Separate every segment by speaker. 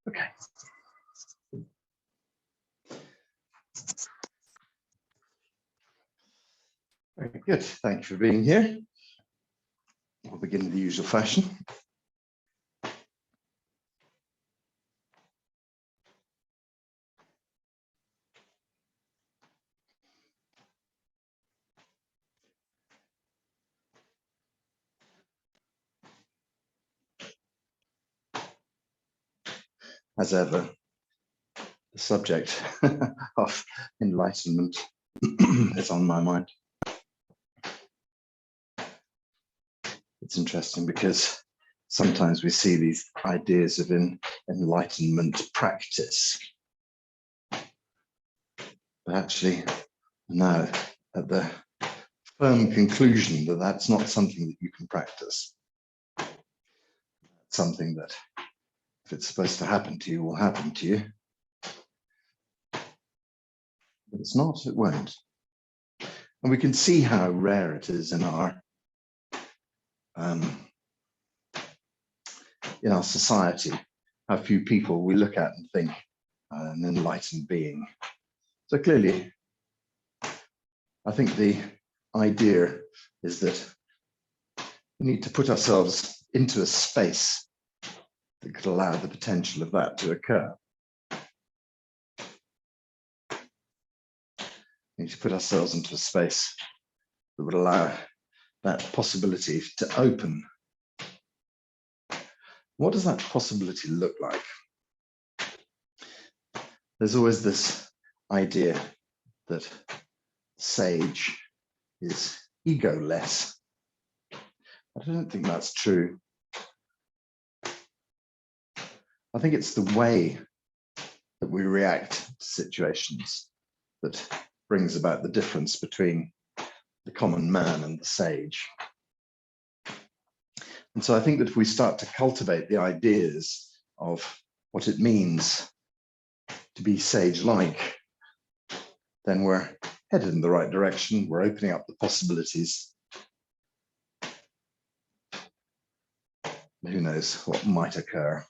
Speaker 1: Okay. Very good. Thank you for being here. We'll begin in the usual fashion. As ever, the subject of enlightenment is on my mind. It's interesting because sometimes we see these ideas of enlightenment practice, but actually now at the firm conclusion that that's not something that you can practice. It's something that, if it's supposed to happen to you, will happen to you. But it's not, it won't. And we can see how rare it is in our society, how few people we look at and think an enlightened being. So clearly, I think the idea is that we need to put ourselves into a space that could allow the potential of that to occur. We need to put ourselves into a space that would allow that possibility to open. What does that possibility look like? There's always this idea that sage is egoless. I don't think that's true. I think it's the way that we react to situations that brings about the difference between the common man and the sage. And so I think that if we start to cultivate the ideas of what it means to be sage-like, then we're headed in the right direction. We're opening up the possibilities. Who knows what might occur?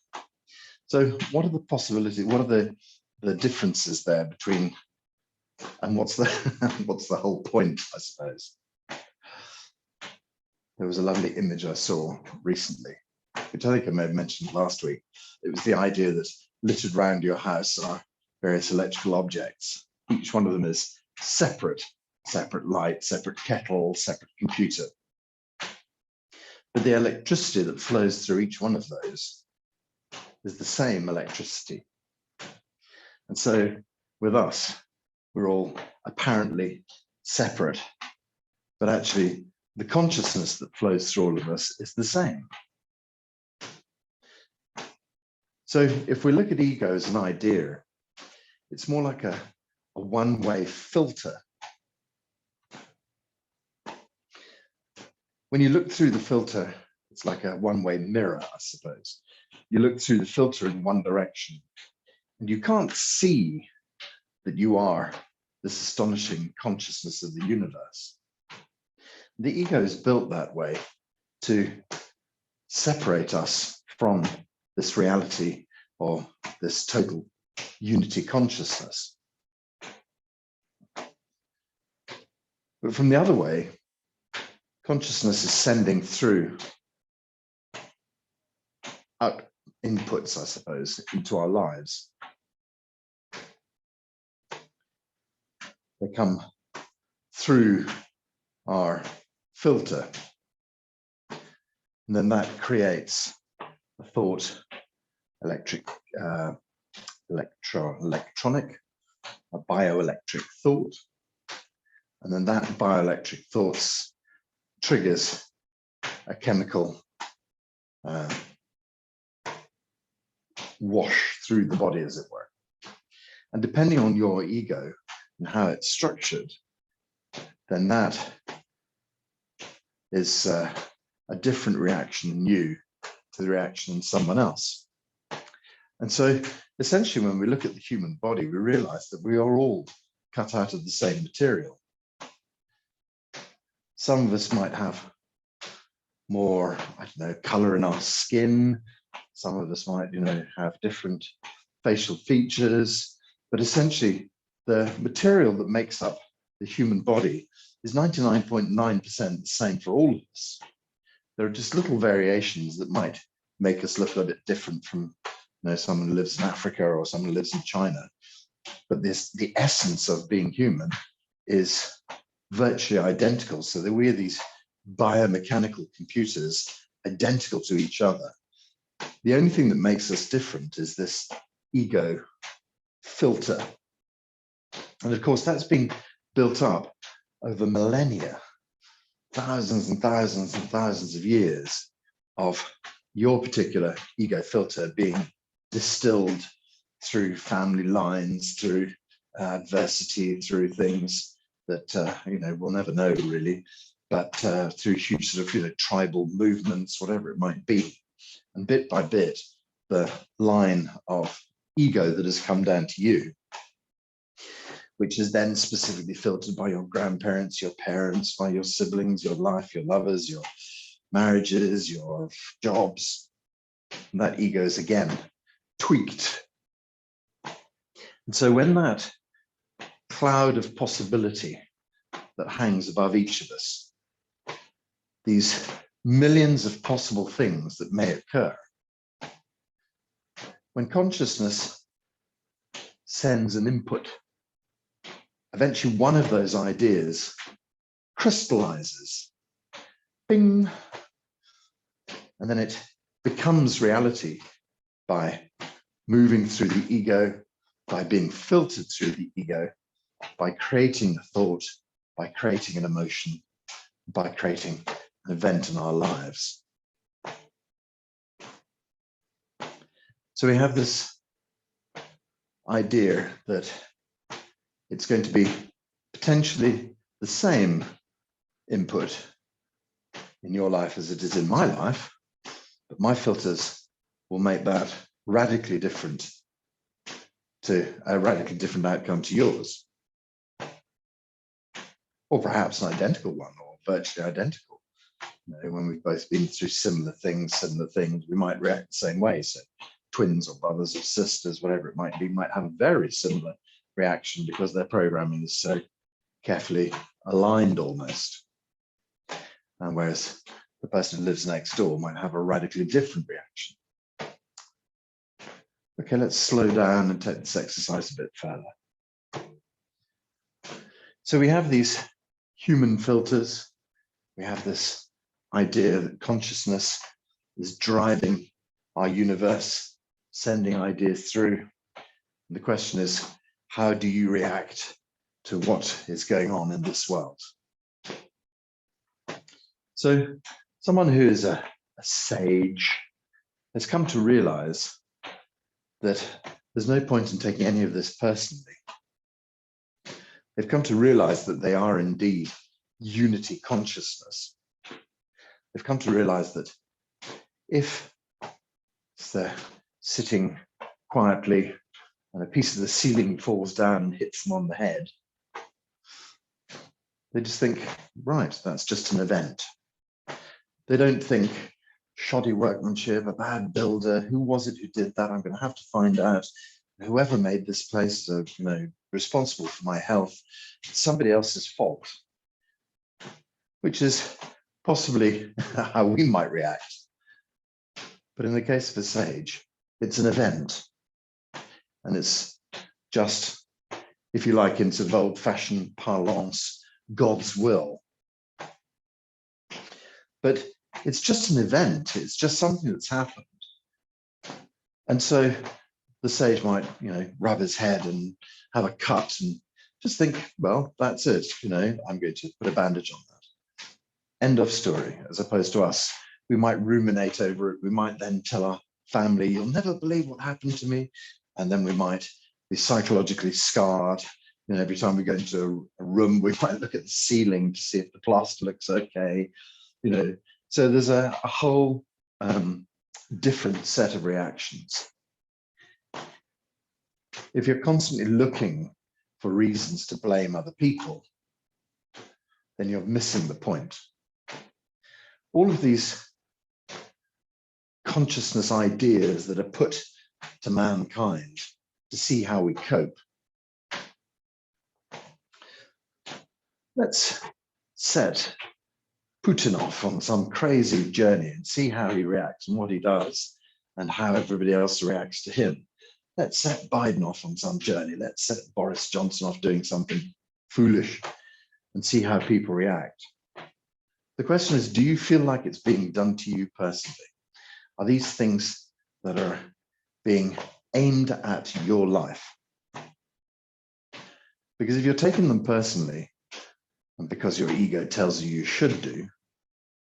Speaker 1: So what are the possibilities? What are the differences there between, and what's the whole point, I suppose? There was a lovely image I saw recently, which I think I may have mentioned last week. It was the idea that littered around your house are various electrical objects. Each one of them is separate light, separate kettle, separate computer. But the electricity that flows through each one of those is the same electricity. And so with us, we're all apparently separate, but actually the consciousness that flows through all of us is the same. So if we look at ego as an idea, it's more like a one-way filter. When you look through the filter, it's like a one-way mirror, I suppose. You look through the filter in one direction, and you can't see that you are this astonishing consciousness of the universe. The ego is built that way to separate us from this reality or this total unity consciousness. But from the other way, consciousness is sending through out inputs, I suppose, into our lives. They come through our filter, and then that creates a thought, electronic, a bioelectric thought, and then that bioelectric thoughts triggers a chemical wash through the body, as it were. And depending on your ego and how it's structured, then that is a different reaction in you to the reaction in someone else. And so essentially, when we look at the human body, we realize that we are all cut out of the same material. Some of us might have more, I don't know, color in our skin. Some of us might, have different facial features, but essentially the material that makes up the human body is 99.9% the same for all of us. There are just little variations that might make us look a bit different from someone who lives in Africa or someone who lives in China. But the essence of being human is virtually identical. So that we're these biomechanical computers identical to each other. The only thing that makes us different is this ego filter. And of course, that's been built up over millennia, thousands and thousands and thousands of years of your particular ego filter being distilled through family lines, through adversity, through things that we'll never know really, but through huge sort of tribal movements, whatever it might be. And bit by bit, the line of ego that has come down to you, which is then specifically filtered by your grandparents, your parents, by your siblings, your life, your lovers, your marriages, your jobs. And that ego is again tweaked. And so when that cloud of possibility that hangs above each of us, these millions of possible things that may occur, when consciousness sends an input, eventually one of those ideas crystallizes, bing, and then it becomes reality by moving through the ego, by being filtered through the ego, by creating a thought, by creating an emotion, by creating an event in our lives. So we have this idea that it's going to be potentially the same input in your life as it is in my life, but my filters will make that radically different to a radically different outcome to yours. Or perhaps an identical one, or virtually identical. When we've both been through similar things, we might react the same way. So twins or brothers or sisters, whatever it might be, might have a very similar reaction because their programming is so carefully aligned almost. And whereas the person who lives next door might have a radically different reaction. Okay, let's slow down and take this exercise a bit further. So we have these human filters. We have this idea that consciousness is driving our universe, sending ideas through. And the question is, how do you react to what is going on in this world? So someone who is a sage has come to realize that there's no point in taking any of this personally. They've come to realize that they are indeed unity consciousness. They've come to realize that if they're sitting quietly and a piece of the ceiling falls down and hits them on the head, they just think, right, that's just an event. They don't think shoddy workmanship, a bad builder, who was it who did that? I'm going to have to find out. Whoever made this place is responsible for my health. It's somebody else's fault, which is possibly how we might react. But in the case of a sage, it's an event. And it's just, if you like, in sort of old-fashioned parlance, God's will. But it's just an event. It's just something that's happened. And so the sage might, rub his head and have a cut and just think, well, that's it. I'm going to put a bandage on that. End of story. As opposed to us, we might ruminate over it. We might then tell our family, you'll never believe what happened to me. And then we might be psychologically scarred. Every time we go into a room, we might look at the ceiling to see if the plaster looks okay. So there's a whole different set of reactions. If you're constantly looking for reasons to blame other people, then you're missing the point. All of these consciousness ideas that are put to mankind to see how we cope. Let's set Putin off on some crazy journey and see how he reacts and what he does and how everybody else reacts to him. Let's set Biden off on some journey. Let's set Boris Johnson off doing something foolish and see how people react. The question is, do you feel like it's being done to you personally? Are these things that are being aimed at your life? Because if you're taking them personally, and because your ego tells you you should do,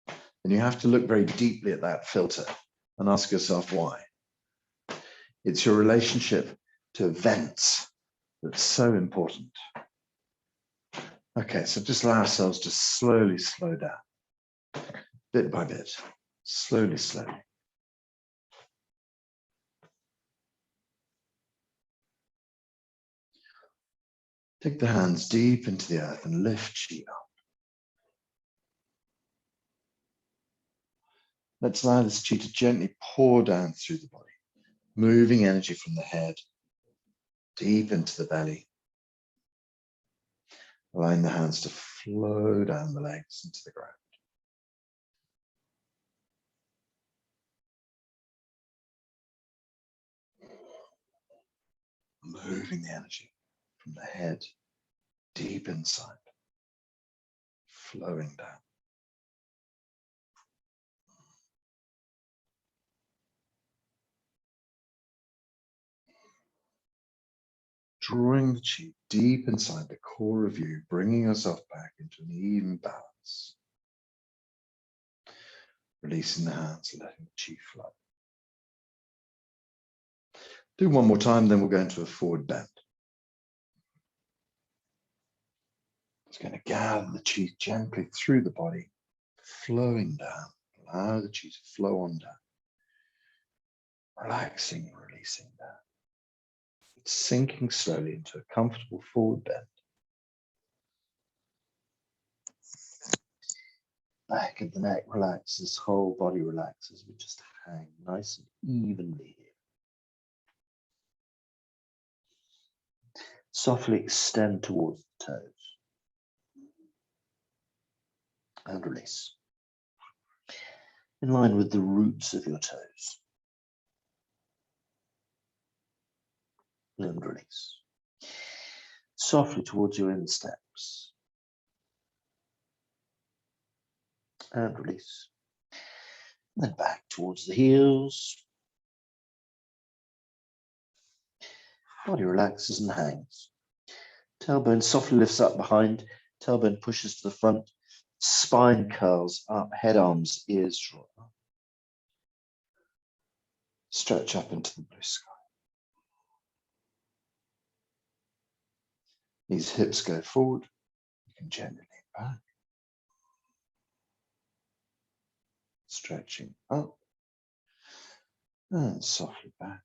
Speaker 1: then you have to look very deeply at that filter and ask yourself why. It's your relationship to events that's so important. Okay, so just allow ourselves to slowly slow down, bit by bit, slowly. Take the hands deep into the earth and lift Qi up. Let's allow this Qi to gently pour down through the body, moving energy from the head deep into the belly, allowing the hands to flow down the legs into the ground. Moving the energy from the head deep inside, flowing down. Drawing the Qi deep inside the core of you, bringing yourself back into an even balance. Releasing the hands, letting the Qi flow. Do one more time, then we'll go into a forward bend. It's going to gather the Qi gently through the body, flowing down. Allow the Qi to flow on down. Relaxing, releasing down. It's sinking slowly into a comfortable forward bend. Back of the neck relaxes, whole body relaxes. We just hang nice and evenly here. Softly extend towards the toes. And release. In line with the roots of your toes. And release. Softly towards your insteps. And release. And then back towards the heels. Body relaxes and hangs. Tailbone softly lifts up behind. Tailbone pushes to the front. Spine curls up. Head, arms, ears draw up. Stretch up into the blue sky. These hips go forward. You can gently lean back. Stretching up and softly back.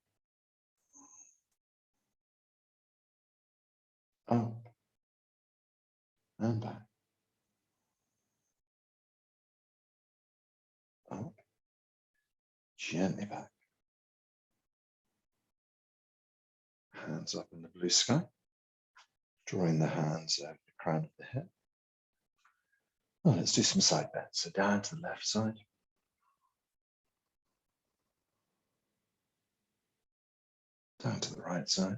Speaker 1: Up and back. Up. Gently back. Hands up in the blue sky. Drawing the hands over the crown of the head. Well, let's do some side bends. So down to the left side. Down to the right side.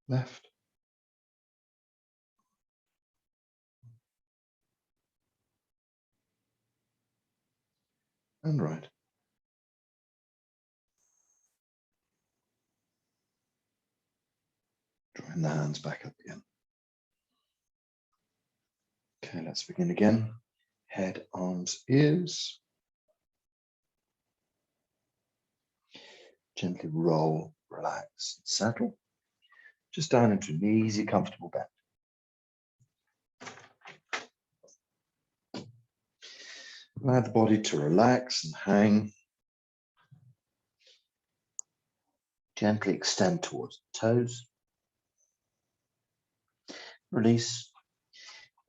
Speaker 1: Left. And right. Drawing the hands back up again. Okay, let's begin again. Head, arms, ears. Gently roll, relax, and settle. Just down into an easy, comfortable bend. Allow the body to relax and hang. Gently extend towards the toes. Release.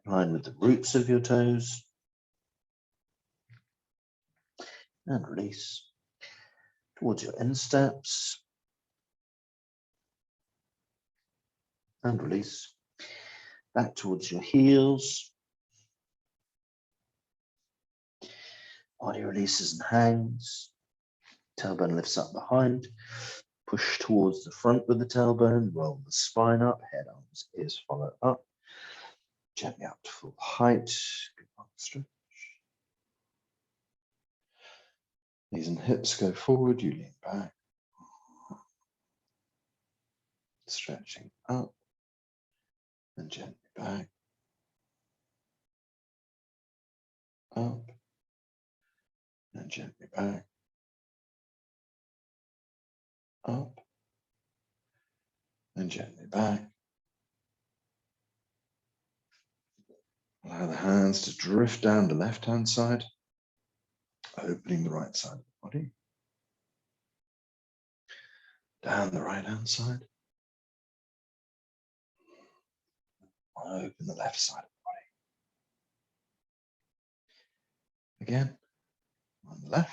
Speaker 2: Line with the roots of your toes. And release. Towards your insteps. And release. Back towards your heels. Body releases and hangs. Tailbone lifts up behind. Push towards the front with the tailbone. Roll the spine up. Head, arms, ears follow up. Gently up to full height. Good long stretch. Knees and hips go forward. You lean back. Stretching up. And gently back. Up. And gently back. Up. And gently back. Allow the hands to drift down the left-hand side, opening the right side of the body. Down the right-hand side. Open the left side of the body. Again, on the left.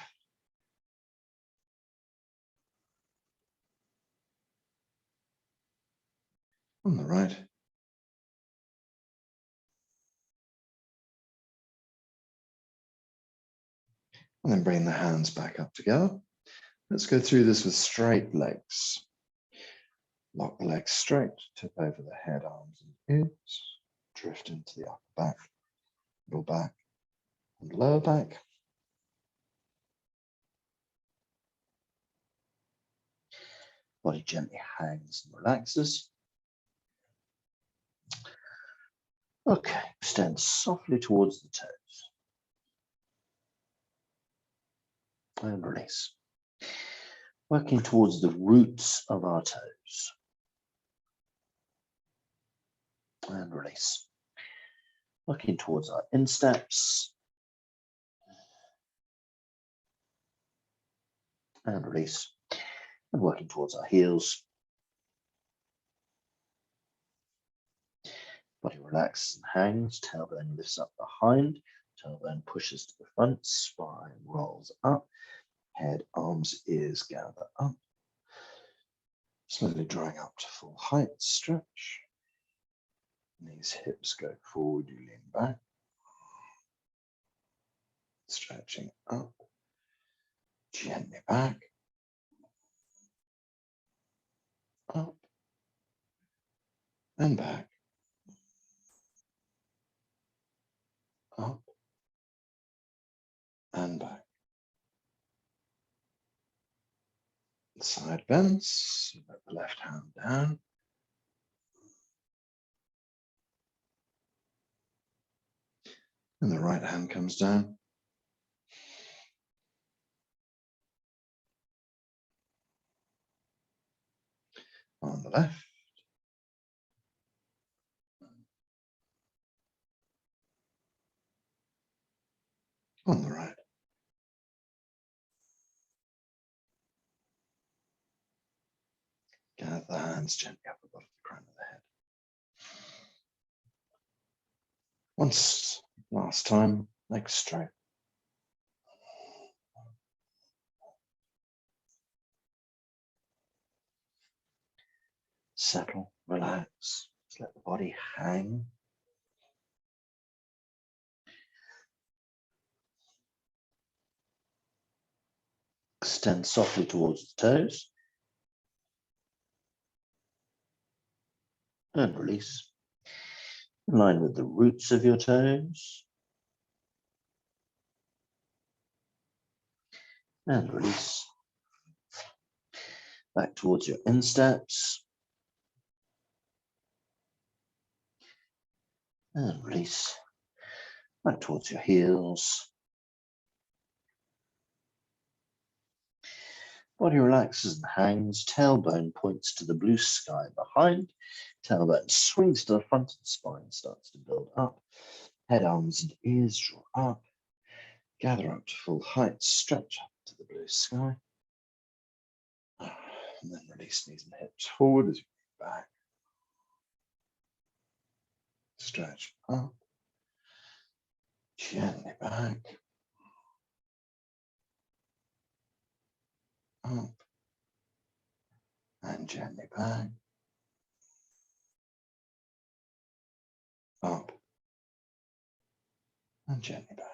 Speaker 2: On the right. And then bring the hands back up together. Let's go through this with straight legs. Lock the legs straight, tip over the head, arms and ears. Drift into the upper back, middle back, and lower back. Body gently hangs and relaxes. Okay, extend softly towards the toes. And release. Working towards the roots of our toes. And release. Working towards our insteps. And release. And working towards our heels. Body relaxes and hangs. Tailbone lifts up behind. Tailbone pushes to the front. Spine rolls up. Head, arms, ears gather up. Slowly drawing up to full height. Stretch. Knees, hips go forward. You lean back. Stretching up. Gently back. Up. And back. Up. And back. Side bends. Let the left hand down. And the right hand comes down. On the left. On the right. Gather the hands gently up above the crown of the head. Once last time, legs straight. Settle, relax. Just let the body hang. Extend softly towards the toes. And release. In line with the roots of your toes. And release. Back towards your insteps. And release. Back towards your heels. Body relaxes and hangs. Tailbone points to the blue sky behind. Tailbone swings to the front and spine starts to build up. Head, arms and ears draw up. Gather up to full height. Stretch up to the blue sky. And then release knees and hips forward as you move back. Stretch up. Gently back, up, and gently back, up, and gently back.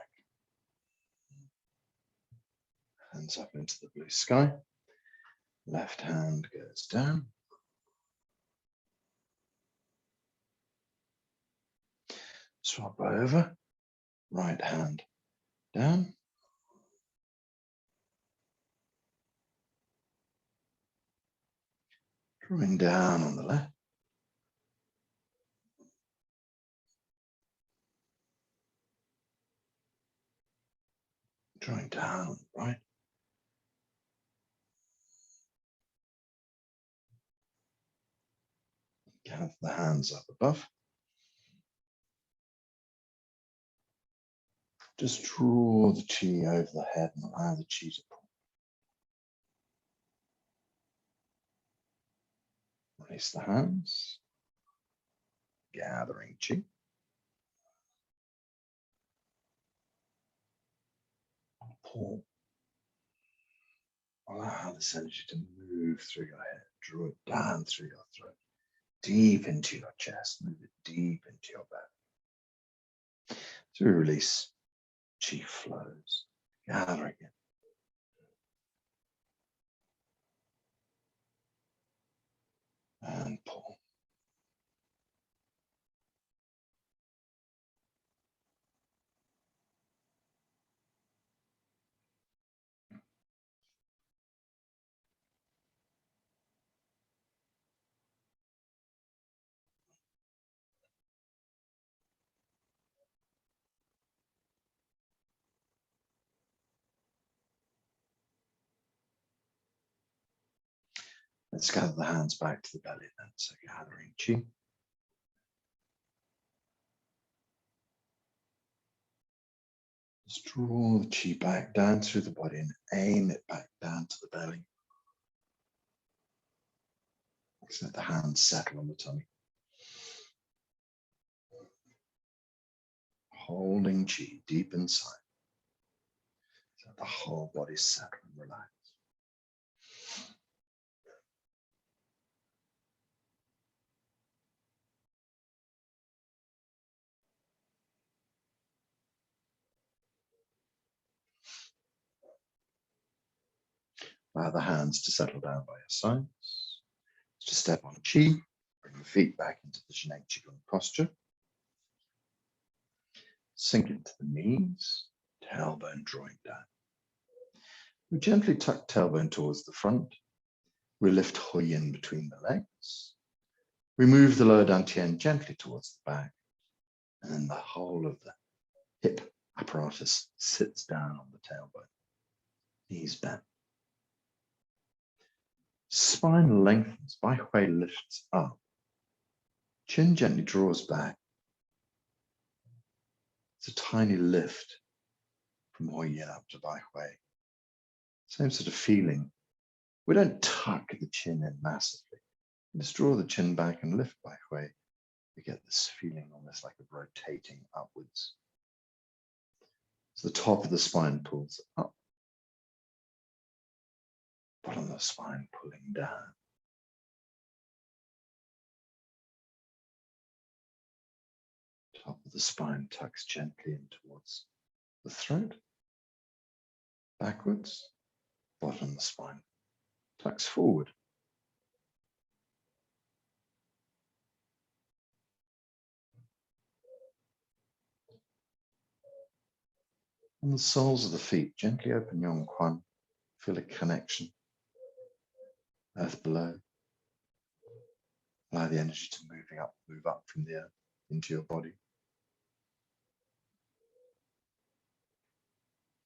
Speaker 2: Hands up into the blue sky. Left hand goes down. Swap over. Right hand down. Drawing down on the left. Drawing down on the right. Gather the hands up above. Just draw the Qi over the head and allow the Qi to pull. Release the hands. Gathering Qi. Pull. Allow this energy to move through your head. Draw it down through your throat. Deep into your chest. Move it deep into your belly. Through release, Qi flows. Gathering it. And pull. Let's gather the hands back to the belly then. So gathering Qi. Just draw the Qi back down through the body and aim it back down to the belly. Just let the hands settle on the tummy. Holding Qi deep inside. So the whole body settle and relax. Allow the hands to settle down by your sides. Just step on Qi. Bring the feet back into the Jnei Qigong posture. Sink into the knees, tailbone drawing down. We gently tuck tailbone towards the front. We lift Hui in between the legs. We move the lower dantian gently towards the back. And then the whole of the hip apparatus sits down on the tailbone. Knees bent. Spine lengthens, Bai Hui lifts up. Chin gently draws back. It's a tiny lift from Hui Yin up to Bai Hui. Same sort of feeling. We don't tuck the chin in massively. We just draw the chin back and lift Bai Hui. We get this feeling almost like of rotating upwards. So the top of the spine pulls up. Bottom of the spine pulling down. Top of the spine tucks gently in towards the throat. Backwards. Bottom of the spine tucks forward. On the soles of the feet, gently open Yong Quan. Feel a connection. Earth below. Allow the energy to move up from the earth into your body.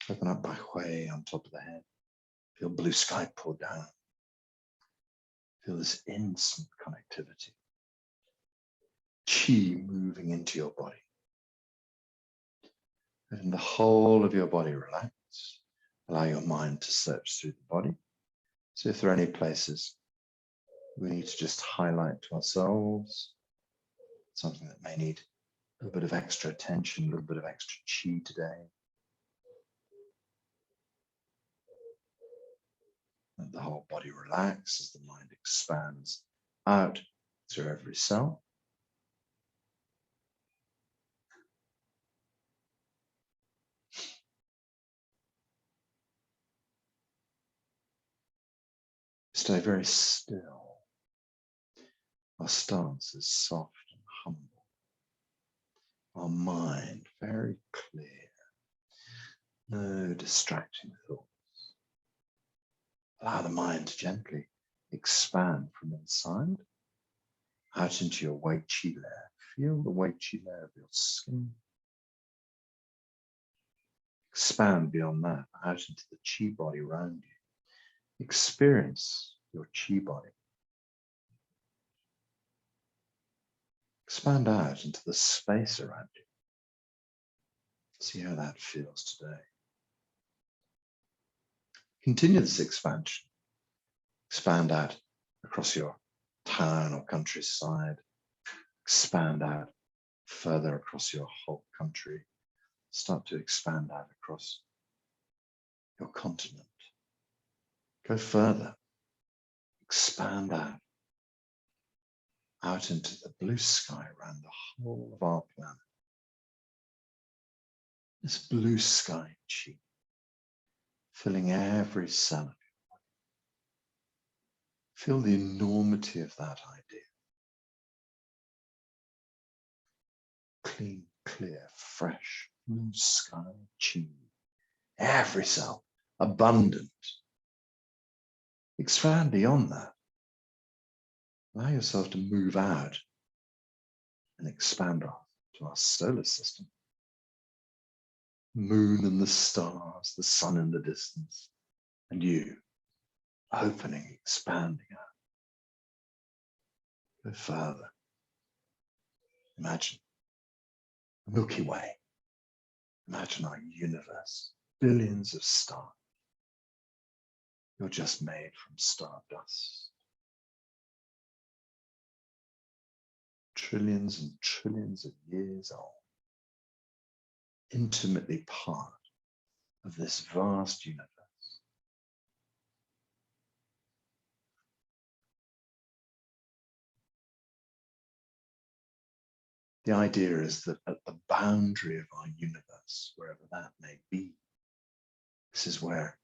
Speaker 2: Open up Bai Hui on top of the head. Feel blue sky pour down. Feel this instant connectivity. Qi moving into your body. And the whole of your body relax. Allow your mind to search through the body. So if there are any places we need to just highlight to ourselves, something that may need A little bit of extra attention, a little bit of extra Qi today. Let the whole body relax as the mind expands out through every cell. Stay very still. Our stance is soft and humble. Our mind very clear. No distracting thoughts. Allow the mind to gently expand from inside out into your Wei Qi layer. Feel the Wei Qi layer of your skin. Expand beyond that out into the Qi body around you. Experience your Qi body. Expand out into the space around you. See how that feels today. Continue this expansion. Expand out across your town or countryside. Expand out further across your whole country. Start to expand out across your continent. Go further. Expand out into the blue sky around the whole of our planet. This blue sky Qi, filling every cell of your body. Feel the enormity of that idea. Clean, clear, fresh, blue sky Qi. Every cell, abundant. Expand beyond that. Allow yourself to move out and expand off to our solar system. Moon and the stars, the sun in the distance, and you opening, expanding out. Go further. Imagine the Milky Way. Imagine our universe, billions of stars. You're just made from stardust. Trillions and trillions of years old. Intimately part of this vast universe. The idea is that at the boundary of our universe, wherever that may be, this is where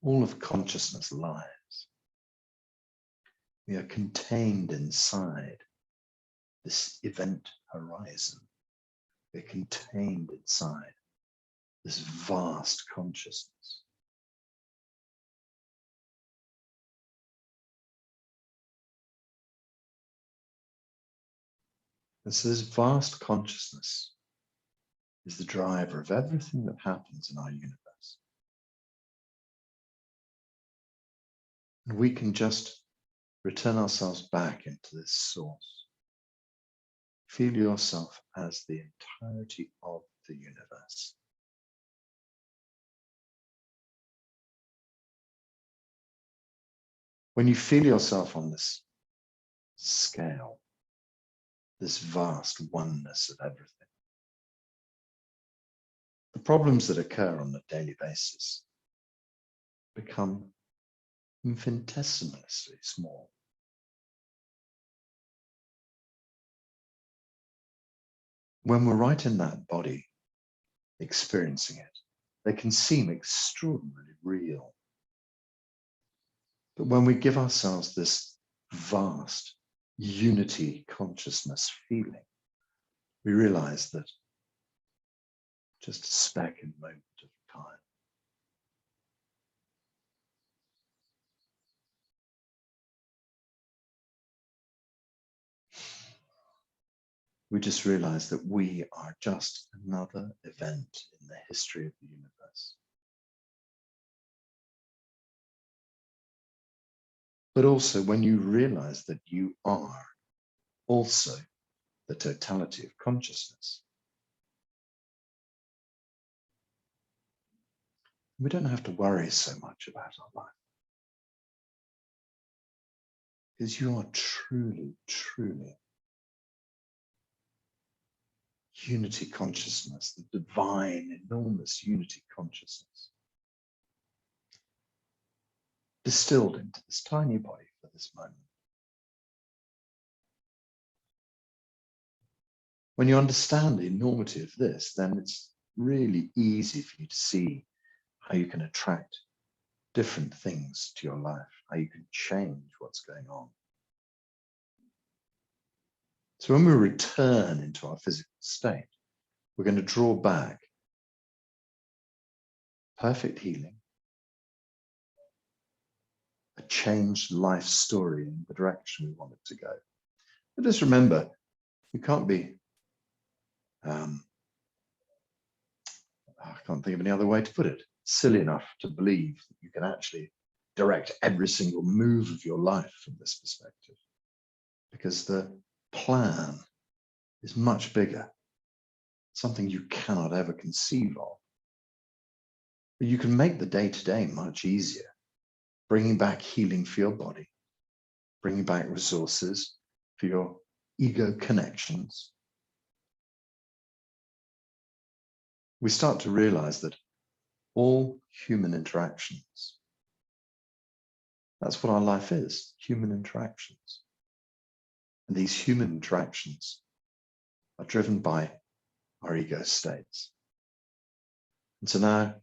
Speaker 2: all of consciousness lies. We are contained inside this event horizon. We're contained inside this vast consciousness. This vast consciousness is the driver of everything that happens in our universe. And we can just return ourselves back into this source. Feel yourself as the entirety of the universe. When you feel yourself on this scale, this vast oneness of everything, the problems that occur on a daily basis become infinitesimally small. When we're right in that body, experiencing it, they can seem extraordinarily real. But when we give ourselves this vast unity consciousness feeling, we realize that just a speck in a moment of time. We just realize that we are just another event in the history of the universe. But also when you realize that you are also the totality of consciousness, we don't have to worry so much about our life. Because you are truly, truly
Speaker 1: unity consciousness, the divine, enormous unity consciousness, distilled into this tiny body for this moment. When you understand the enormity of this, then it's really easy for you to see how you can attract different things to your life, how you can change what's going on. So when we return into our physical state, we're going to draw back perfect healing, a changed life story in the direction we want it to go. But just remember, you can't be, I can't think of any other way to put it, silly enough to believe that you can actually direct every single move of your life from this perspective, because the plan is much bigger, something you cannot ever conceive of. But you can make the day-to-day much easier, bringing back healing for your body, bringing back resources for your ego connections. We start to realize that all human interactions, that's what our life is, human interactions. And these human interactions are driven by our ego states. And so now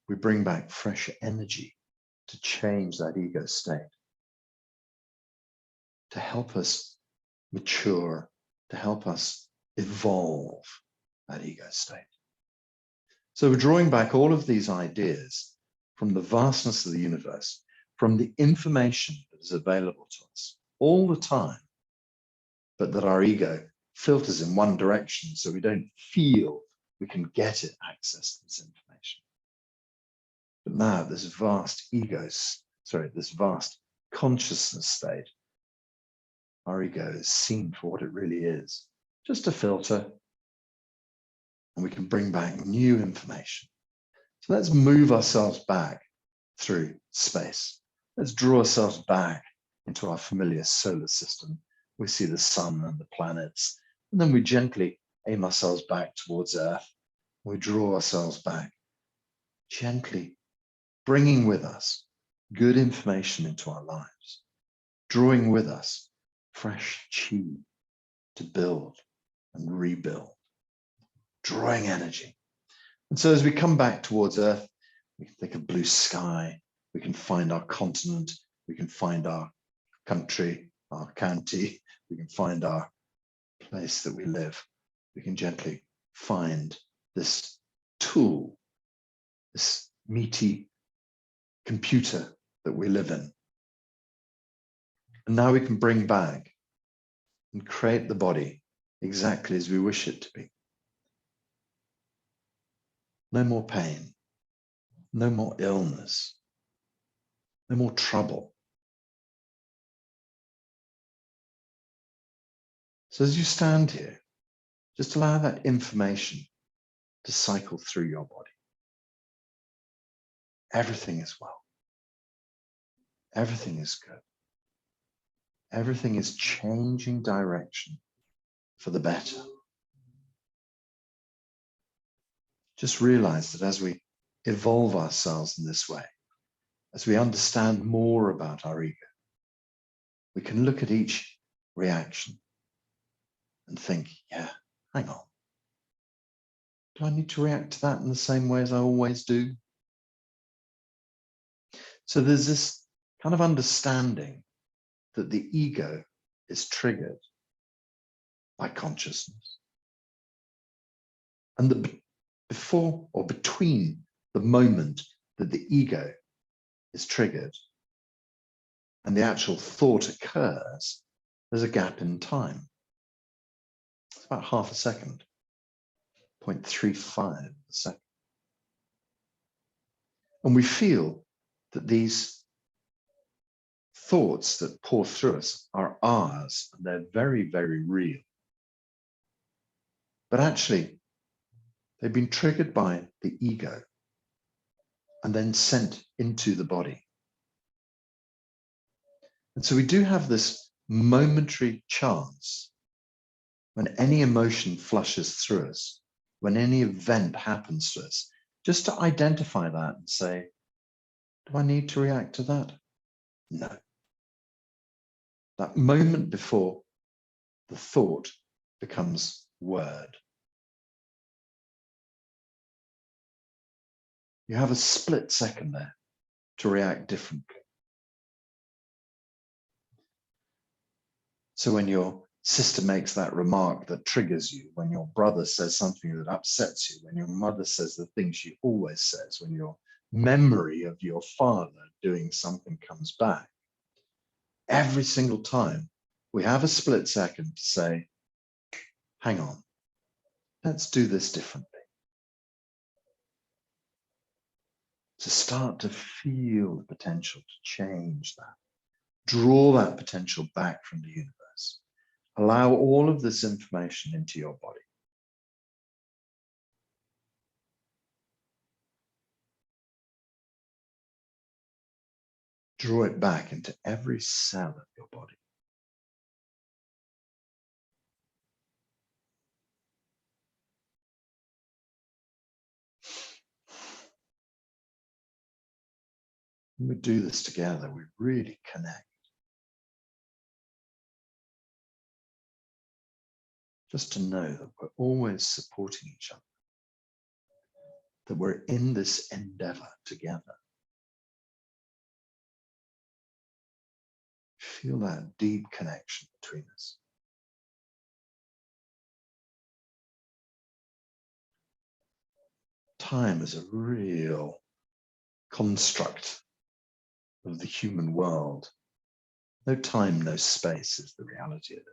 Speaker 1: we bring back fresh energy to change that ego state, to help us mature, to help us evolve that ego state. So we're drawing back all of these ideas from the vastness of the universe, from the information that is available to us all the time, but that our ego filters in one direction so we don't feel we can get it access to this information. But now this vast this vast consciousness state, our ego is seen for what it really is, just a filter, and we can bring back new information. So let's move ourselves back through space. Let's draw ourselves back into our familiar solar system. We see the sun and the planets, and then we gently aim ourselves back towards Earth. We draw ourselves back, gently bringing with us good information into our lives, drawing with us fresh Qi to build and rebuild, drawing energy. And so as we come back towards Earth, we can think of blue sky, we can find our continent, we can find our country, our county, we can find our place that we live. We can gently find this tool, this meaty computer that we live in. And now we can bring back and create the body exactly as we wish it to be. No more pain, no more illness, no more trouble. So as you stand here, just allow that information to cycle through your body. Everything is well. Everything is good. Everything is changing direction for the better. Just realize that as we evolve ourselves in this way, as we understand more about our ego, we can look at each reaction and think, yeah, hang on. Do I need to react to that in the same way as I always do? So there's this kind of understanding that the ego is triggered by consciousness. And that before or between the moment that the ego is triggered and the actual thought occurs, there's a gap in time. It's about half a second, 0.35 a second. And we feel that these thoughts that pour through us are ours, and they're very, very real. But actually, they've been triggered by the ego and then sent into the body. And so we do have this momentary chance
Speaker 2: when any emotion flushes through us, when any event happens to us, just to identify that and say, do I need to react to that? No. That moment before the thought becomes word. You have a split second there to react differently. So when your sister makes that remark that triggers you, when your brother says something that upsets you, when your mother says the thing she always says, when your memory of your father doing something comes back, every single time we have a split second to say, hang on, let's do this differently. To start to feel the potential to change that, draw that potential back from the universe. Allow all of this information into your body. Draw it back into every cell of your body. When we do this together, we really connect. Just to know that we're always supporting each other, that we're in this endeavor together. Feel that deep connection between us. Time is a real construct of the human world. No time, no space is the reality of it.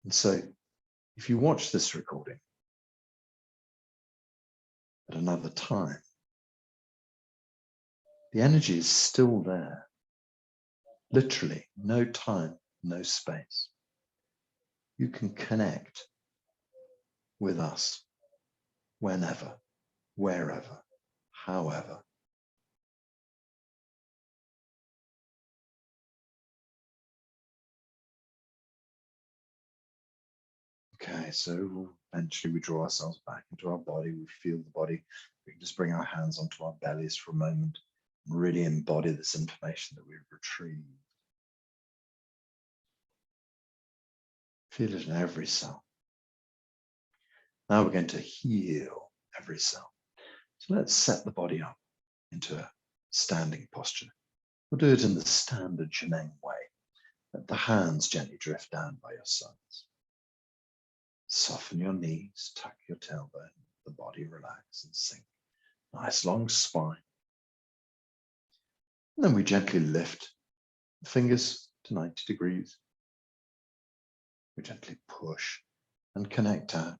Speaker 2: And so if you watch this recording at another time, the energy is still there. Literally, no time, no space. You can connect with us whenever, wherever, however. Okay, so eventually we draw ourselves back into our body. We feel the body. We can just bring our hands onto our bellies for a moment and really embody this information that we've retrieved. Feel it in every cell. Now we're going to heal every cell. So let's set the body up into a standing posture. We'll do it in the standard Qi way. Let the hands gently drift down by your sides. Soften your knees, tuck your tailbone, the body relax and sink. Nice long spine. And then we gently lift the fingers to 90 degrees. We gently push and connect out.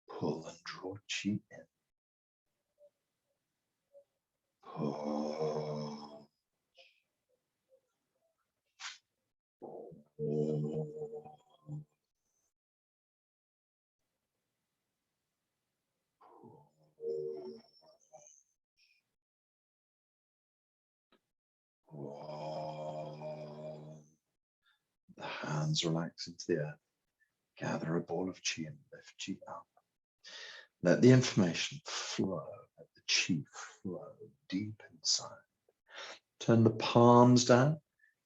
Speaker 2: Pull and draw Qi in. Pull. The hands relax into the earth. Gather a ball of Qi and lift Qi up. Let the information flow, let the Qi flow deep inside. Turn the palms down,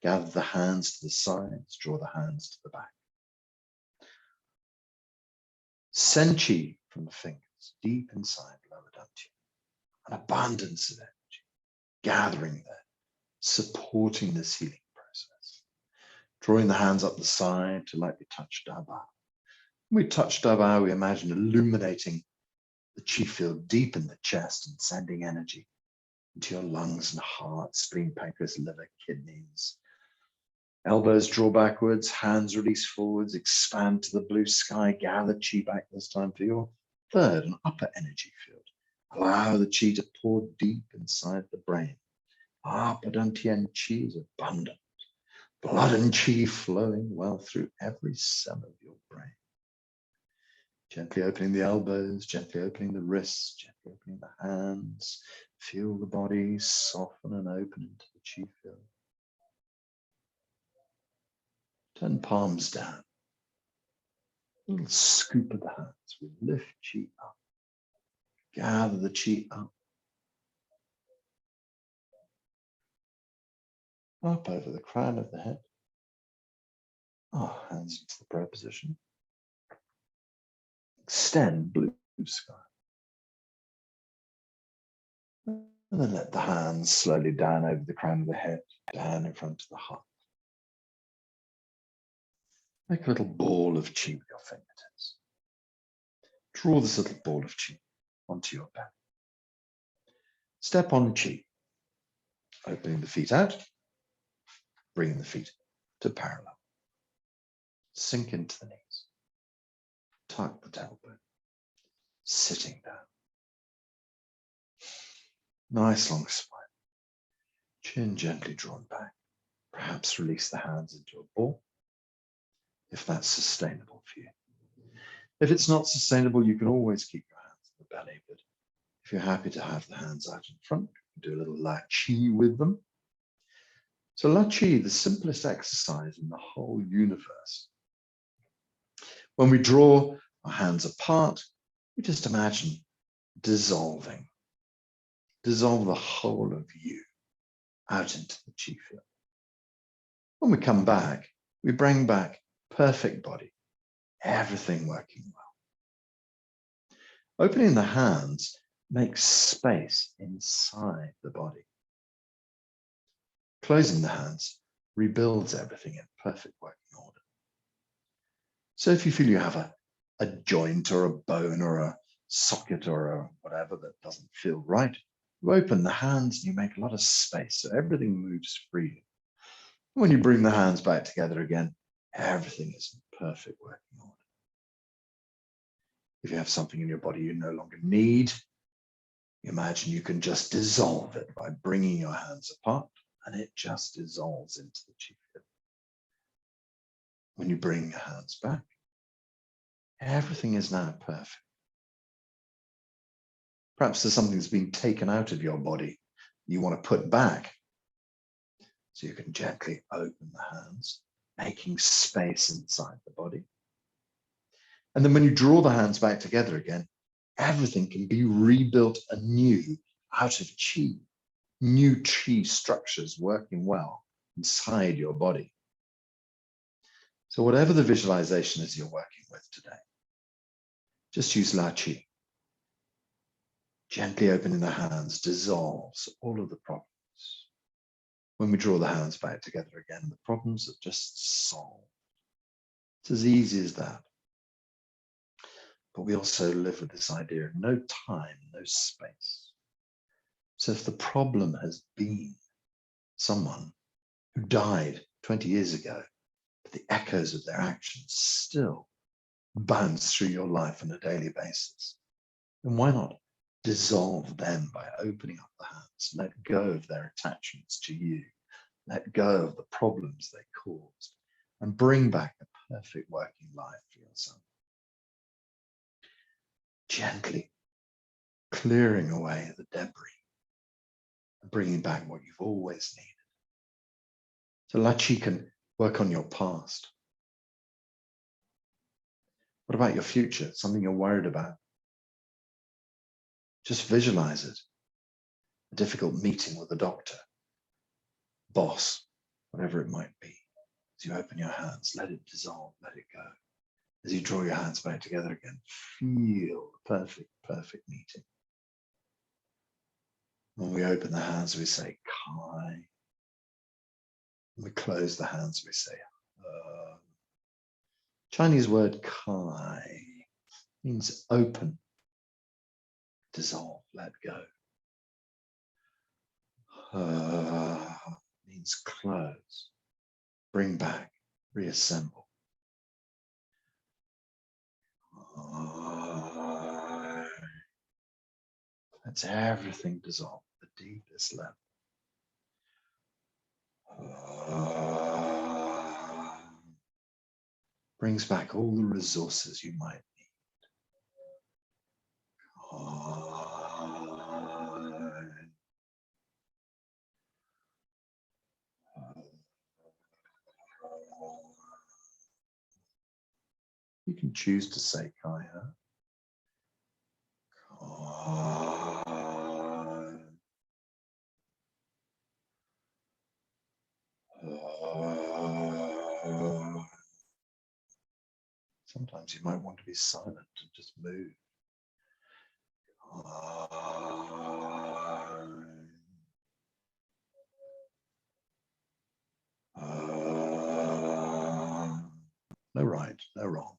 Speaker 2: gather the hands to the sides, draw the hands to the back. Send Qi from the fingers deep inside lower dantian. An abundance of energy gathering there, supporting this healing process. Drawing the hands up the side to lightly touch Daba. When we touch Daba, we imagine illuminating the Qi field deep in the chest and sending energy into your lungs and heart, spleen, pancreas, liver, kidneys. Elbows draw backwards, hands release forwards, expand to the blue sky, gather Qi back this time for your third and upper energy field. Allow the Qi to pour deep inside the brain. Upper dantian Qi is abundant. Blood and Qi flowing well through every cell of your brain. Gently opening the elbows, gently opening the wrists, gently opening the hands. Feel the body soften and open into the Qi field.
Speaker 1: Turn palms down. A little scoop of the hands. We lift Qi up. Gather the Qi up. Up over the crown of the head. Hands into the prayer position. Extend blue sky. And then let the hands slowly down over the crown of the head, down in front of the heart. Make a little ball of Qi with your fingertips. Draw this little ball of Qi onto your belly. Step on Qi, opening the feet out, bringing the feet to parallel. Sink into the knees. Tuck the tailbone. Sitting down. Nice long spine. Chin gently drawn back. Perhaps release the hands into a ball, if that's sustainable for you. If it's not sustainable, you can always keep your hands in the belly, but if you're happy to have the hands out in front, you can do a little La Qi with them. So La Qi, the simplest exercise in the whole universe. When we draw our hands apart, we just imagine dissolving. Dissolve the whole of you out into the Qi field. When we come back, we bring back perfect body, everything working well. Opening the hands makes space inside the body. Closing the hands rebuilds everything in perfect working order. So if you feel you have a joint or a bone or a socket or a whatever that doesn't feel right, you open the hands and you make a lot of space so everything moves freely. When you bring the hands back together again, everything is in perfect working order. If you have something in your body you no longer need, imagine you can just dissolve it by bringing your hands apart, and it just dissolves into the Qi field. When you bring your hands back, everything is now perfect. Perhaps there's something that's been taken out of your body you want to put back. So you can gently open the hands, making space inside the body. And then when you draw the hands back together again, everything can be rebuilt anew out of Qi. New Qi structures working well inside your body. So whatever the visualization is you're working with today, just use La Qi. Gently opening the hands dissolves all of the problems. When we draw the hands back together again, the problems are just solved. It's as easy as that. But we also live with this idea of no time, no space. So if the problem has been someone who died 20 years ago, but the echoes of their actions still bounce through your life on a daily basis, then why not dissolve them by opening up the hands, let go of their attachments to you, let go of the problems they caused, and bring back a perfect working life for yourself. Gently clearing away the debris and bringing back what you've always needed. So La Qi can work on your past. What about your future? Something you're worried about? Just visualize it. A difficult meeting with a doctor, boss, whatever it might be. As you open your hands, let it dissolve, let it go. As you draw your hands back together again, feel the perfect meeting. When we open the hands, we say Kai. When we close the hands, we say Chinese word Kai means open, dissolve, let go. Means close, bring back, reassemble. That's everything dissolved at the deepest level. Brings back all the resources you might need. can choose to say Kaya. Sometimes you might want to be silent and just move. No right, no wrong.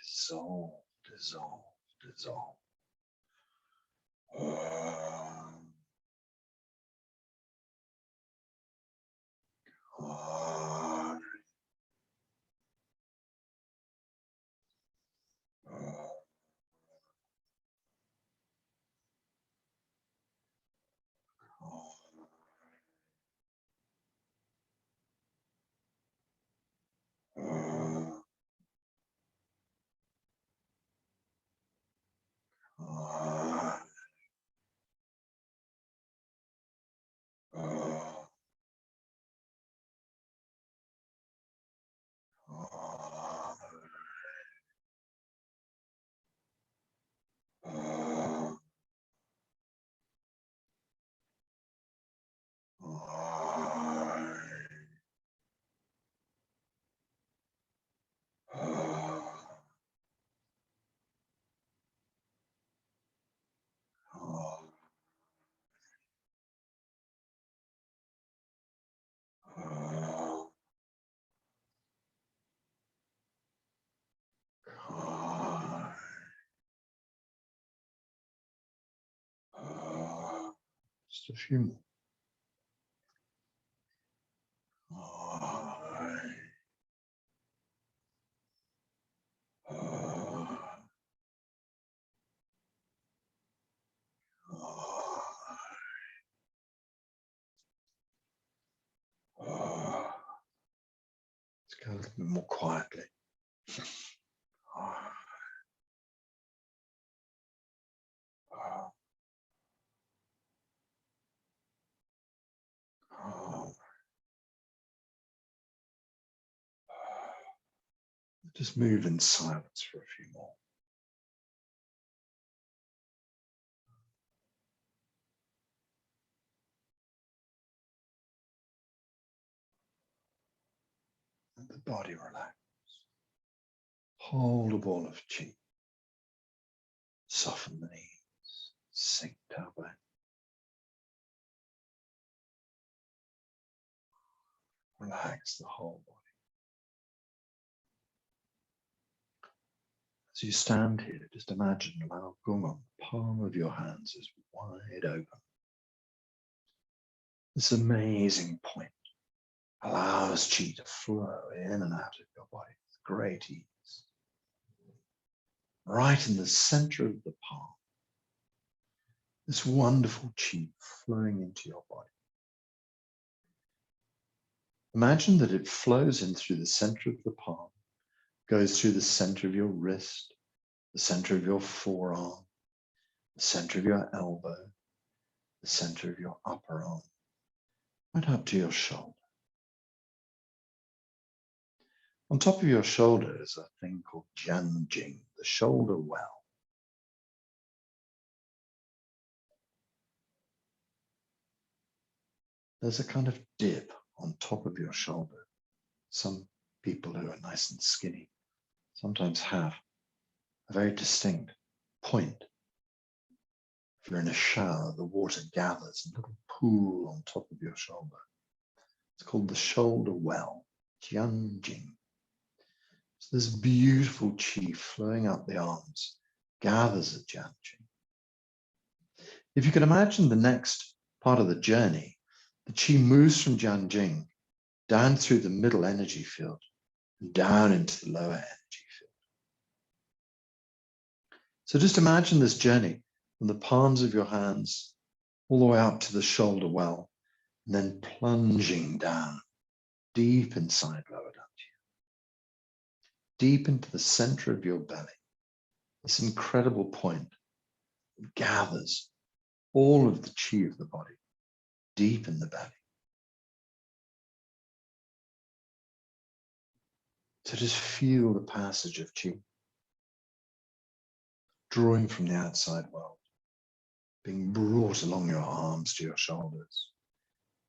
Speaker 1: Dissolve, dissolve, dissolve. Just a few more. Let's go a little bit more quietly. Just move in silence for a few more. Let the body relax. Hold a ball of Qi. Soften the knees. Sink tailbone. Relax the whole body. As you stand here, just imagine Lao Gong on the palm of your hands is wide open.
Speaker 2: This amazing point allows Qi to flow in and out of your body with great ease. Right in the center of the palm, this wonderful Qi flowing into your body. Imagine that it flows in through the center of the palm, goes through the center of your wrist, the center of your forearm, the center of your elbow, the center of your upper arm, right up to your shoulder. On top of your shoulder is a thing called Jianjing, the shoulder well. There's a kind of dip on top of your shoulder. Some people who are nice and skinny sometimes have a very distinct point. If you're in a shower, the water gathers in a little pool on top of your shoulder. It's called the shoulder well, Jianjing. So this beautiful Qi flowing up the arms gathers at Jianjing. If you can imagine the next part of the journey, the Qi moves from Jianjing down through the middle energy field and down into the lower energy field. So just imagine this journey from the palms of your hands all the way up to the shoulder well, and then plunging down deep inside lower dantian, deep into the center of your belly. This incredible point that gathers all of the Qi of the body deep in the belly. So just feel the passage of Qi, drawing from the outside world, being brought along your arms to your shoulders,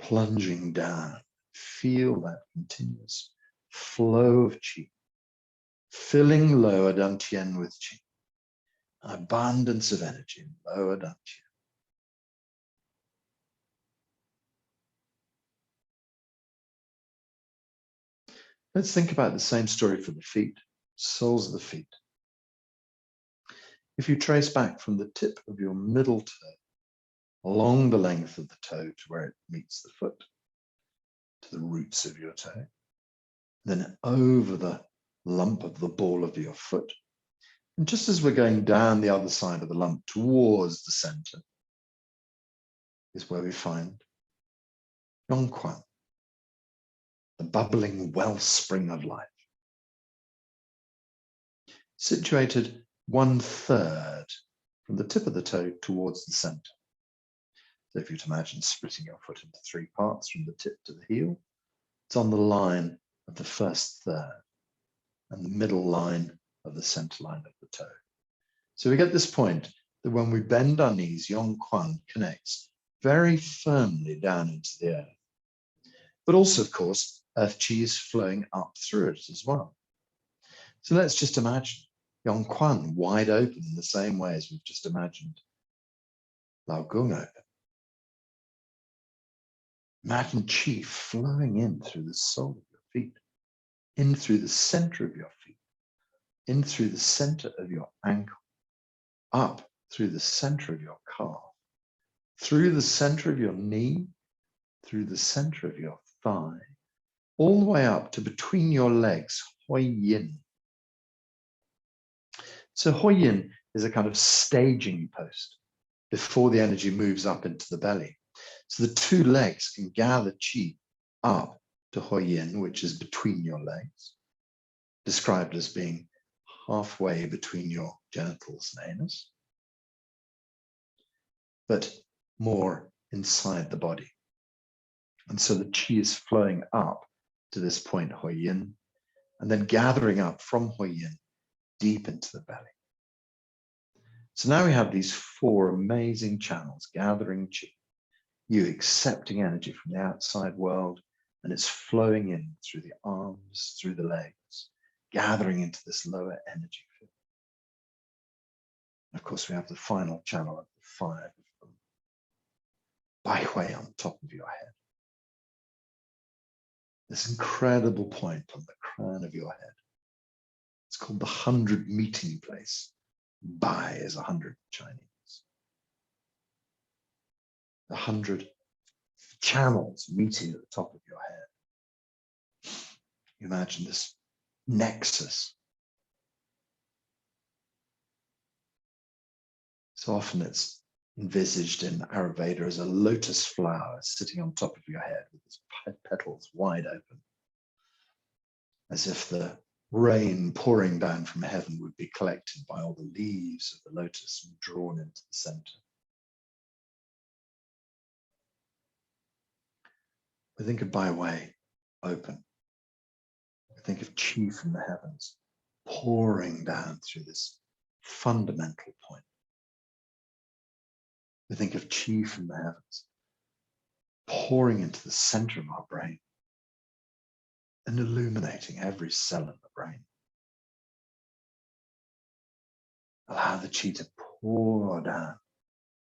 Speaker 2: plunging down. Feel that continuous flow of Qi, filling lower dantian with Qi, an abundance of energy in lower dantian. Let's think about the same story for the feet, soles of the feet. If you trace back from the tip of your middle toe, along the length of the toe to where it meets the foot, to the roots of your toe, then over the lump of the ball of your foot. And just as we're going down the other side of the lump towards the center, is where we find Yongquan, the bubbling wellspring of life, situated 1/3 from the tip of the toe towards the center. So if you'd imagine splitting your foot into 3 parts from the tip to the heel, it's on the line of the first third and the middle line of the center line of the toe. So we get this point that when we bend our knees, Yongquan connects very firmly down into the earth. But also, of course, earth Qi is flowing up through it as well. So let's just imagine Yongquan wide open in the same way as we've just imagined Lao Gung open. Imagine Qi flowing in through the sole of your feet, in through the center of your feet, in through the center of your ankle, up through the center of your calf, through the center of your knee, through the center of your thigh, all the way up to between your legs, Hui Yin. So Hui Yin is a kind of staging post before the energy moves up into the belly. So the 2 legs can gather Qi up to Hui Yin, which is between your legs, described as being halfway between your genitals and anus, but more inside the body. And so the Qi is flowing up to this point, Hui Yin, and then gathering up from Hui Yin deep into the belly. So now we have these 4 amazing channels gathering Qi, you accepting energy from the outside world, and it's flowing in through the arms, through the legs, gathering into this lower energy field. And of course, we have the final channel of the 5 of them, Bai Hui on top of your head. This incredible point on the crown of your head. It's called the 100 meeting place. Bai is 100 Chinese. The 100
Speaker 1: channels meeting at the top of your head. You imagine this nexus. So often it's envisaged in Ayurveda as a lotus flower sitting on top of your head with its petals wide open, as if the rain pouring down from heaven would be collected by all the leaves of the lotus and drawn into the center. We think of Bai Wei open. We think of Qi from the heavens pouring down through this fundamental point. We think of Qi from the heavens pouring into the center of our brain and illuminating every cell in the brain. Allow the Qi to pour down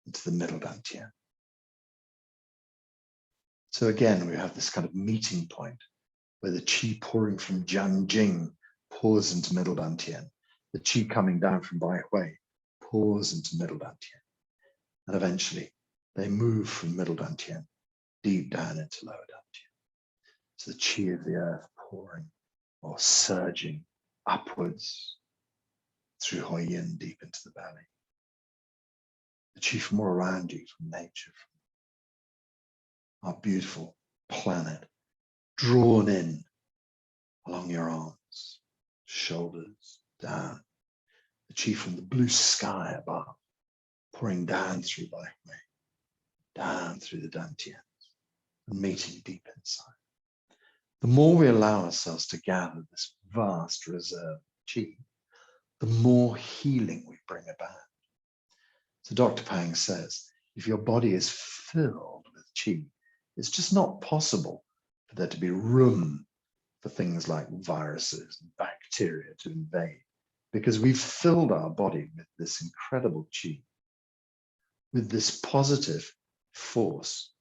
Speaker 1: into the middle dantian. So again, we have this kind of meeting point where the Qi pouring from Jianjing pours into middle dantian. The Qi coming down from Bai Hui pours into middle dantian. And eventually they move from middle dantian deep down into lower dantian. So the Qi of the earth pouring or surging upwards through Hui Yin deep into the belly. The Qi from all around you, from nature, from our beautiful planet, drawn in along your arms, shoulders, down. The Qi from the blue sky above, pouring down through Bai Hui, down through the dantians, and meeting deep inside. The more we allow ourselves to gather this vast reserve of Qi, the more healing we bring about. So Dr. Pang says, if your body is filled with Qi, it's just not possible for there to be room for things like viruses and bacteria to invade, because we've filled our body with this incredible Qi, with this positive force.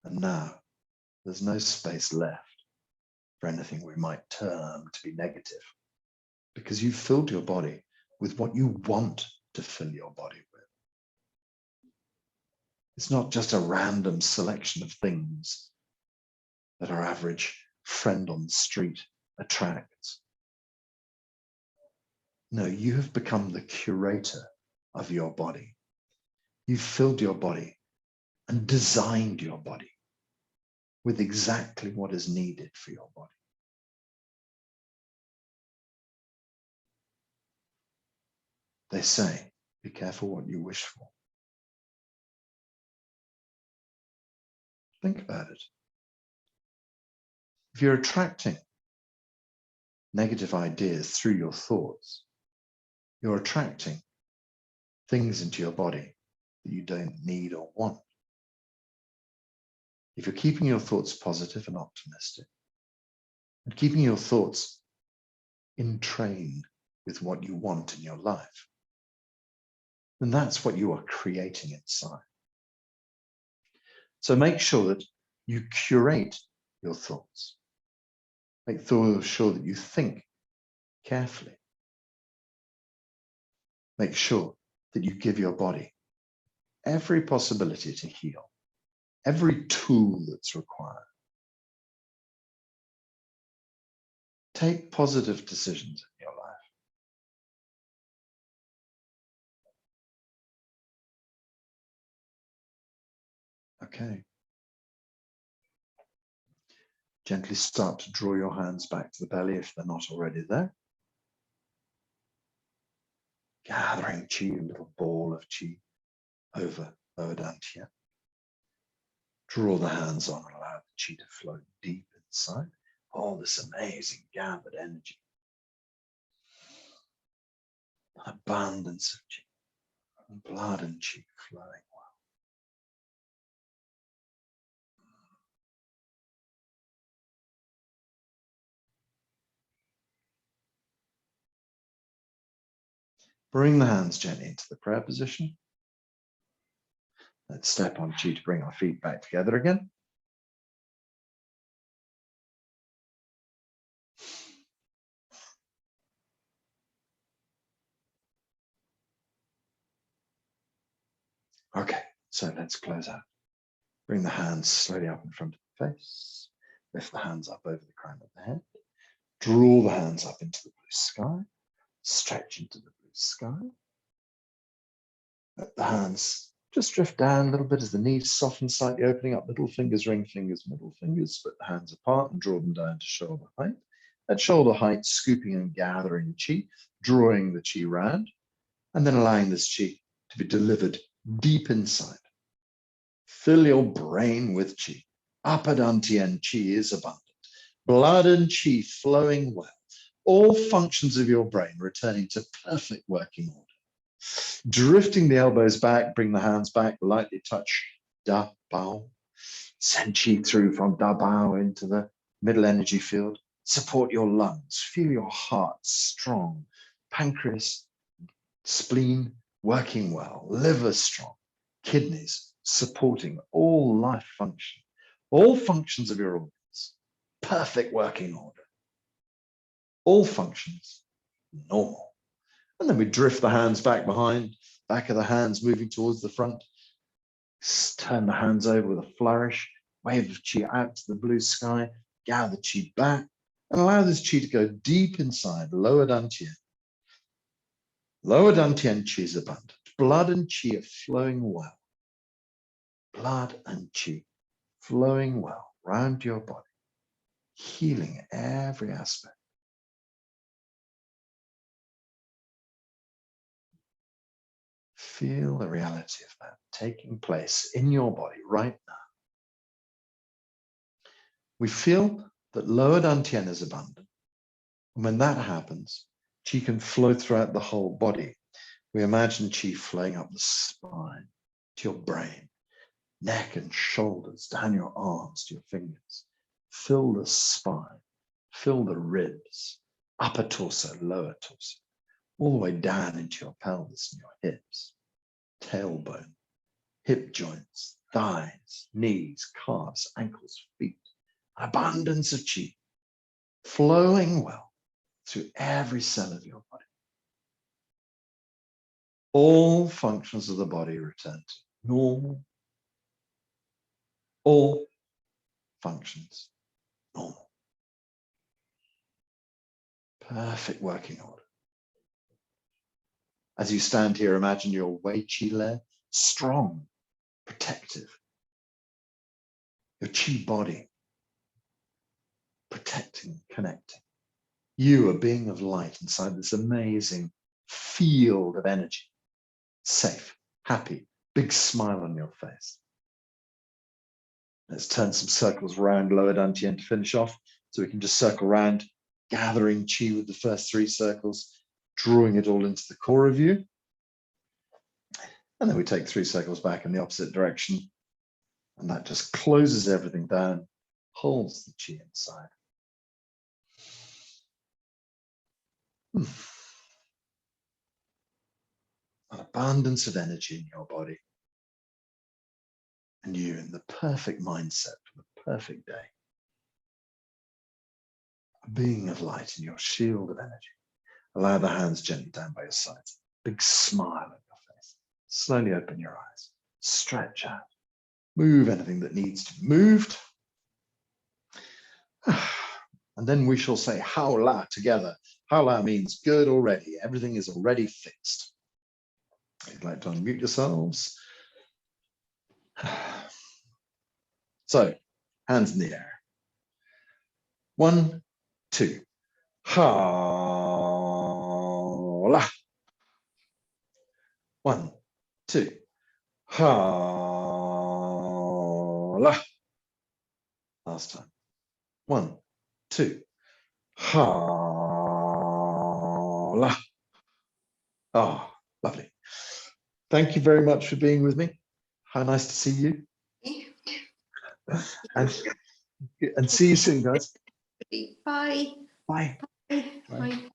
Speaker 1: And now there's no space left for anything we might term to be negative, because you've filled your body with what you want to fill your body with. It's not just a random selection of things that our average friend on the street attracts. No, you have become the curator of your body. You've filled your body and designed your body with exactly what is needed for your body. They say, be careful what you wish for. Think about it. If you're attracting negative ideas through your thoughts, you're attracting things into your body that you don't need or want. If you're keeping your thoughts positive and optimistic, and keeping your thoughts in train with what you want in your life, then that's what you are creating inside. So make sure that you curate your thoughts. Make sure that you think carefully. Make sure that you give your body every possibility to heal, every tool that's required. Take positive decisions in your life. Okay. Gently start to draw your hands back to the belly if they're not already there. Gathering Qi, a little ball of Qi over lower dantian. Draw the hands on and allow the Qi to flow deep inside. All this amazing gathered energy. An abundance of Qi. Blood and Qi flowing well. Bring the hands gently into the prayer position. Let's step on Qi to bring our feet back together again. Okay,
Speaker 2: So let's close out. Bring the hands slowly up in front of the face. Lift the hands up over the crown of the head. Draw the hands up into the blue sky. Stretch into the blue sky. Let the hands just drift down a little bit as the knees soften slightly, opening up middle fingers, ring fingers, middle fingers. Split the hands apart and draw them down to shoulder height. At shoulder height, scooping and gathering Qi, drawing the Qi round, and then allowing this Qi to be delivered deep inside. Fill your brain with Qi. Apadantien Qi is abundant. Blood and Qi flowing well. All functions of your brain returning to perfect working order. Drifting the elbows back, bring the hands back, lightly touch Da Bao. Send Qi through from Da Bao into the middle energy field. Support your lungs. Feel your heart strong. Pancreas, spleen working well. Liver strong. Kidneys supporting all life function. All functions of your organs. Perfect working order. All functions normal. And then we drift the hands back behind, back of the hands moving towards the front. Turn the hands over with a flourish, wave of Qi out to the blue sky, gather Qi back, and allow this Qi to go deep inside lower Dantian. Lower Dantian Qi is abundant. Blood and Qi are flowing well. Blood and Qi flowing well round your body, healing every aspect. Feel the reality of that taking place in your body right now. We feel that lower Dantian is abundant. And when that happens, Qi can flow throughout the whole body. We imagine Qi flowing up the spine, to your brain, neck and shoulders, down your arms to your fingers. Fill the spine, fill the ribs, upper torso, lower torso, all the way down into your pelvis and your hips. Tailbone, hip joints, thighs, knees, calves, ankles, feet. Abundance of Qi flowing well through every cell of your body. All functions of the body return to normal. All functions normal. Perfect working order. As you stand here, imagine your Wei Qi layer strong, protective. Your Qi body protecting, connecting. You, a being of light inside this amazing field of energy. Safe, happy, big smile on your face. Let's turn some circles around lower Dantian to finish off. So we can just circle around, gathering Qi with the first 3 circles, drawing it all into the core of you. And then we take 3 circles back in the opposite direction. And that just closes everything down, holds the Qi inside. An abundance of energy in your body. And you in the perfect mindset for the perfect day. A being of light in your shield of energy. Allow the hands gently down by your sides. Big smile on your face. Slowly open your eyes. Stretch out. Move anything that needs to be moved. And then we shall say Hao La together. Hao La means good already. Everything is already fixed. If you'd like to unmute yourselves. So, hands in the air. 1, 2. Hao La. 1, 2. Hao La. Last time. 1, 2. Hao La. Oh, lovely. Thank you very much for being with me. How nice to see you. And see you soon, guys.
Speaker 3: Bye.
Speaker 2: Bye.
Speaker 3: Bye. Bye.